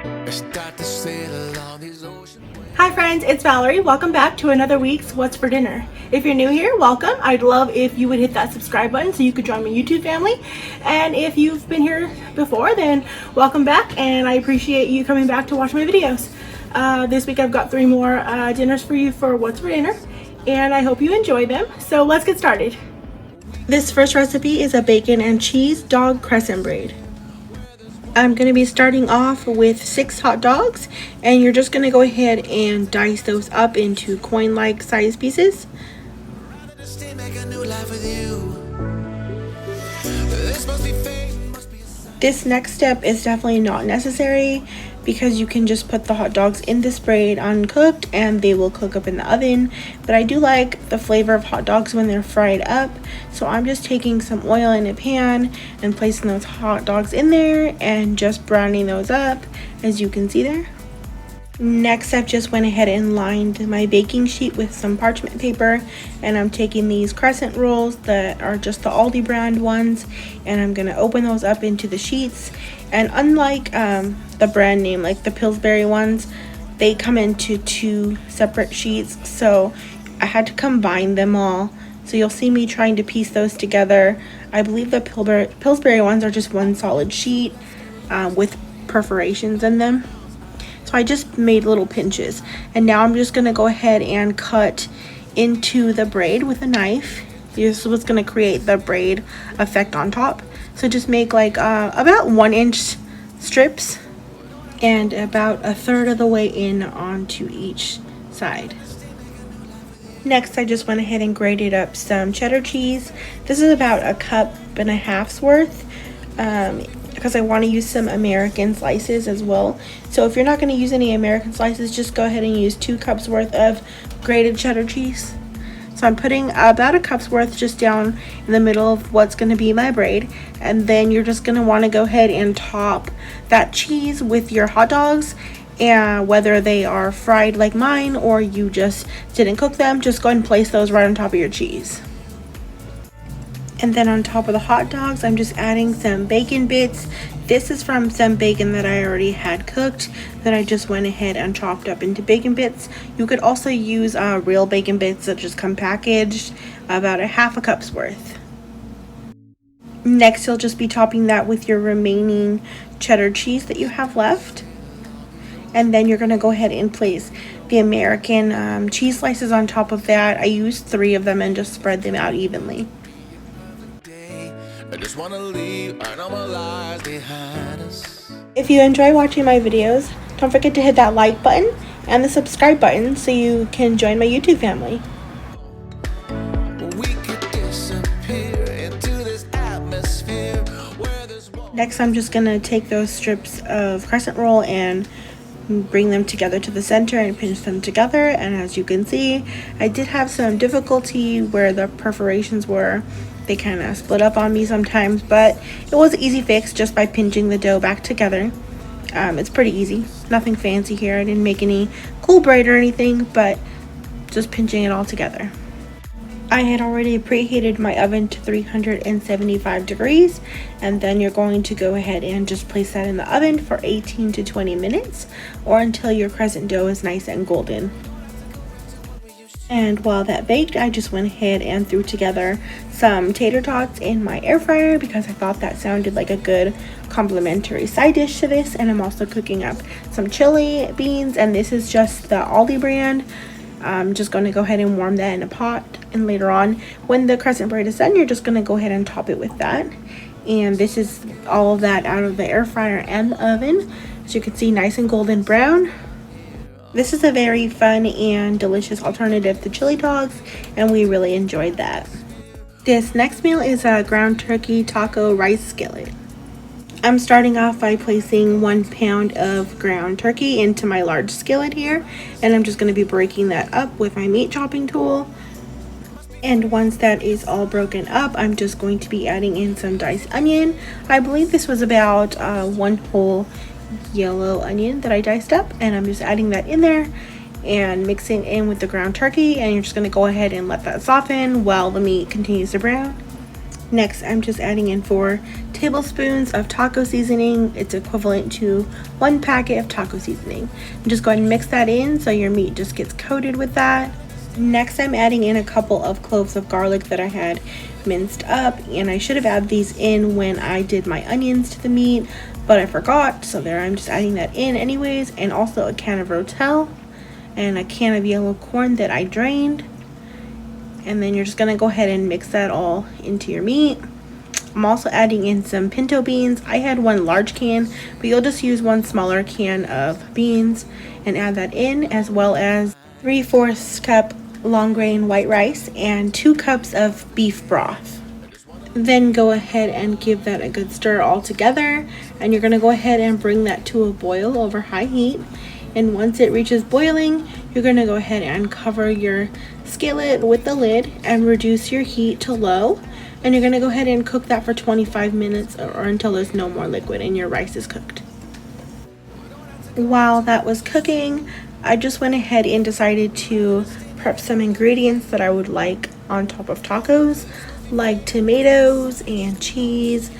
Hi friends, it's Valerie. Welcome back to another week's What's for Dinner. If you're new here, welcome. I'd love if you would hit that subscribe button so you could join my YouTube family. And if you've been here before, then welcome back, and I appreciate you coming back to watch my videos. This week I've got 3 more dinners for you for What's for Dinner, and I hope you enjoy them. So let's get started. This first recipe is a bacon and cheese dog crescent braid. I'm going to be starting off with 6 hot dogs, and you're just going to go ahead and dice those up into coin-like size pieces. This next step is definitely not necessary because you can just put the hot dogs in this braid uncooked and they will cook up in the oven. But I do like the flavor of hot dogs when they're fried up, so I'm just taking some oil in a pan and placing those hot dogs in there and just browning those up, as you can see there. Next, I've just went ahead and lined my baking sheet with some parchment paper, and I'm taking these Crescent Rolls that are just the Aldi brand ones, and I'm going to open those up into the sheets. And unlike the brand name, like the Pillsbury ones, they come into 2 separate sheets, so I had to combine them all. So you'll see me trying to piece those together. I believe the Pillsbury ones are just one solid sheet with perforations in them. So I just made little pinches, and now I'm just going to go ahead and cut into the braid with a knife. This is what's going to create the braid effect on top. So just make like about 1-inch strips and about 1/3 of the way in onto each side. Next, I just went ahead and grated up some cheddar cheese. This is about 1.5 cups worth. Because I want to use some American slices as well. So if you're not going to use any American slices, just go ahead and use 2 cups worth of grated cheddar cheese. So I'm putting about 1 cup's worth just down in the middle of what's going to be my braid, and then you're just going to want to go ahead and top that cheese with your hot dogs, and whether they are fried like mine or you just didn't cook them, just go ahead and place those right on top of your cheese. And then on top of the hot dogs, I'm just adding some bacon bits. This is from some bacon that I already had cooked that I just went ahead and chopped up into bacon bits. You could also use real bacon bits that just come packaged, about 1/2 cup's worth. Next, you'll just be topping that with your remaining cheddar cheese that you have left. And then you're going to go ahead and place the American cheese slices on top of that. I used 3 of them and just spread them out evenly. I just wanna leave our normal lives behind us. If you enjoy watching my videos, don't forget to hit that like button and the subscribe button so you can join my YouTube family. Next, I'm just gonna take those strips of crescent roll and bring them together to the center and pinch them together. And as you can see, I did have some difficulty where the perforations were. They kind of split up on me sometimes, but it was an easy fix just by pinching the dough back together. It's pretty easy, nothing fancy here. I didn't make any cool braid or anything, but just pinching it all together. I had already preheated my oven to 375 degrees, and then you're going to go ahead and just place that in the oven for 18 to 20 minutes or until your crescent dough is nice and golden. And while that baked, I just went ahead and threw together some tater tots in my air fryer because I thought that sounded like a good complimentary side dish to this. And I'm also cooking up some chili beans, and this is just the Aldi brand. I'm just going to go ahead and warm that in a pot, and later on when the crescent braid is done, you're just going to go ahead and top it with that. And this is all of that out of the air fryer and the oven. As you can see, nice and golden brown. This is a very fun and delicious alternative to chili dogs, and we really enjoyed that. This next meal is a ground turkey taco rice skillet. I'm starting off by placing 1 pound of ground turkey into my large skillet here, and I'm just going to be breaking that up with my meat chopping tool. And once that is all broken up, I'm just going to be adding in some diced onion. I believe this was about 1 whole yellow onion that I diced up, and I'm just adding that in there and mixing in with the ground turkey, and you're just going to go ahead and let that soften while the meat continues to brown. Next, I'm just adding in 4 tablespoons of taco seasoning. It's equivalent to 1 packet of taco seasoning. And just go ahead and mix that in so your meat just gets coated with that. Next, I'm adding in a couple of cloves of garlic that I had minced up, and I should have added these in when I did my onions to the meat, but I forgot, so there I'm just adding that in anyways, and also a can of Rotel and a can of yellow corn that I drained. And then you're just gonna go ahead and mix that all into your meat. I'm also adding in some pinto beans. I had 1 large can, but you'll just use 1 smaller can of beans and add that in, as well as 3/4 cup long grain white rice and 2 cups of beef broth. Then go ahead and give that a good stir all together, and you're gonna go ahead and bring that to a boil over high heat. And once it reaches boiling, you're gonna go ahead and cover your skillet with the lid and reduce your heat to low, and you're gonna go ahead and cook that for 25 minutes or until there's no more liquid and your rice is cooked. While that was cooking, I just went ahead and decided to prep some ingredients that I would like on top of tacos, like tomatoes and cheese,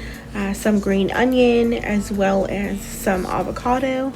some green onion, as well as some avocado.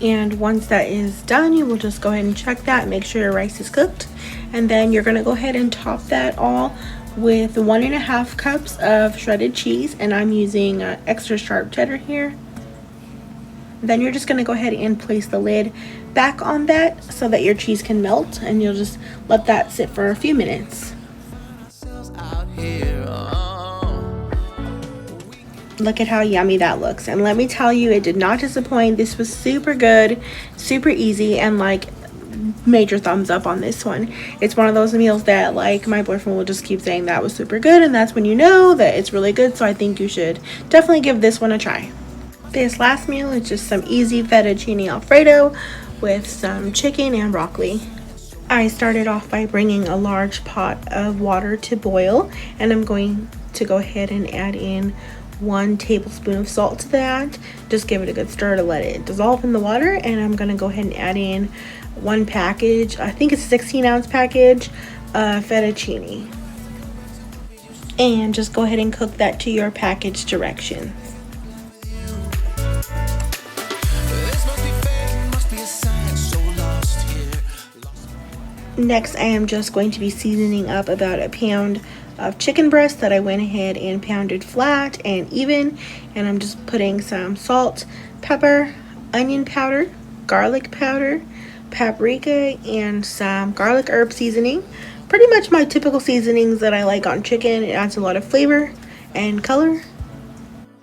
And once that is done, you will just go ahead and check that, make sure your rice is cooked, and then you're going to go ahead and top that all with 1.5 cups of shredded cheese, and I'm using extra sharp cheddar here. Then you're just going to go ahead and place the lid back on that so that your cheese can melt, and you'll just let that sit for a few minutes. Look at how yummy that looks, and let me tell you, it did not disappoint. This was super good, super easy, and like major thumbs up on this one. It's one of those meals that like my boyfriend will just keep saying that was super good, and that's when you know that it's really good. So I think you should definitely give this one a try. This last meal is just some easy fettuccine alfredo with some chicken and broccoli. I started off by bringing a large pot of water to boil, and I'm going to go ahead and add in 1 tablespoon of salt to that. Just give it a good stir to let it dissolve in the water, and I'm gonna go ahead and add in 1 package, I think it's a 16-ounce package of fettuccine, and just go ahead and cook that to your package directions. Next, I am just going to be seasoning up about a pound of chicken breast that I went ahead and pounded flat and even, and I'm just putting some salt, pepper, onion powder, garlic powder, paprika, and some garlic herb seasoning. Pretty much my typical seasonings that I like on chicken. It adds a lot of flavor and color.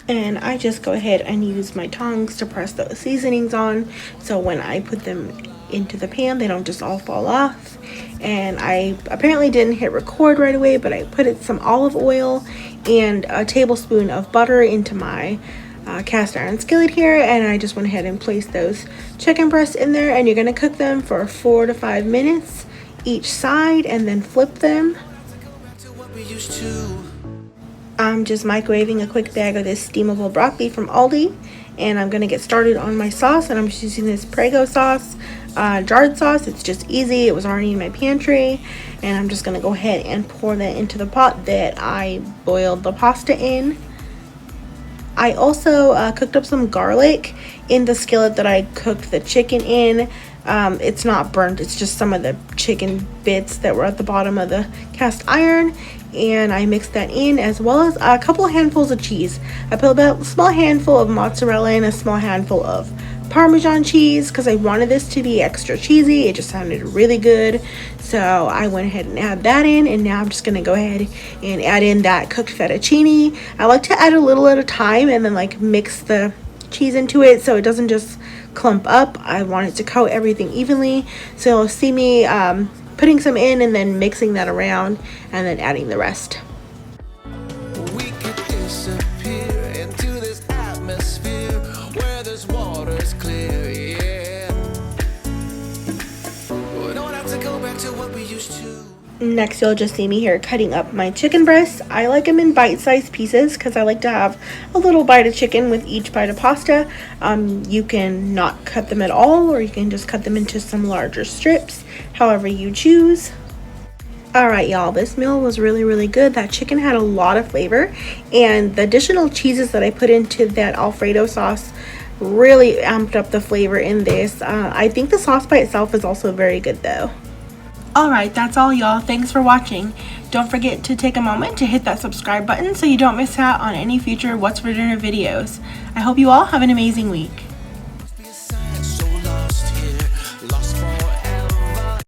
And I just go ahead and use my tongs to press those seasonings on, so when I put them into the pan they don't just all fall off. And I apparently didn't hit record right away, but I put some olive oil and a tablespoon of butter into my cast iron skillet here, and I just went ahead and placed those chicken breasts in there, and you're going to cook them for 4 to 5 minutes each side and then flip them. I'm just microwaving a quick bag of this steamable broccoli from Aldi, and I'm going to get started on my sauce, and I'm just using this Prego sauce, jarred sauce. It's just easy. It was already in my pantry, and I'm just going to go ahead and pour that into the pot that I boiled the pasta in. I also cooked up some garlic in the skillet that I cooked the chicken in. It's not burnt, it's just some of the chicken bits that were at the bottom of the cast iron, and I mixed that in, as well as a couple of handfuls of cheese. I put about a small handful of mozzarella and a small handful of Parmesan cheese because I wanted this to be extra cheesy. It just sounded really good, so I went ahead and add that in. And now I'm just gonna go ahead and add in that cooked fettuccine. I like to add a little at a time and then like mix the cheese into it so it doesn't just clump up. I want it to coat everything evenly, so you'll see me putting some in and then mixing that around and then adding the rest. We could disappear into this atmosphere where this water's clear, yeah. Next, you'll just see me here cutting up my chicken breasts. I like them in bite-sized pieces because I like to have a little bite of chicken with each bite of pasta. You can not cut them at all, or you can just cut them into some larger strips, however you choose. Alright y'all, this meal was really good. That chicken had a lot of flavor, and the additional cheeses that I put into that Alfredo sauce really amped up the flavor in this. I think the sauce by itself is also very good though. Alright, that's all y'all. Thanks for watching. Don't forget to take a moment to hit that subscribe button so you don't miss out on any future What's for Dinner videos. I hope you all have an amazing week.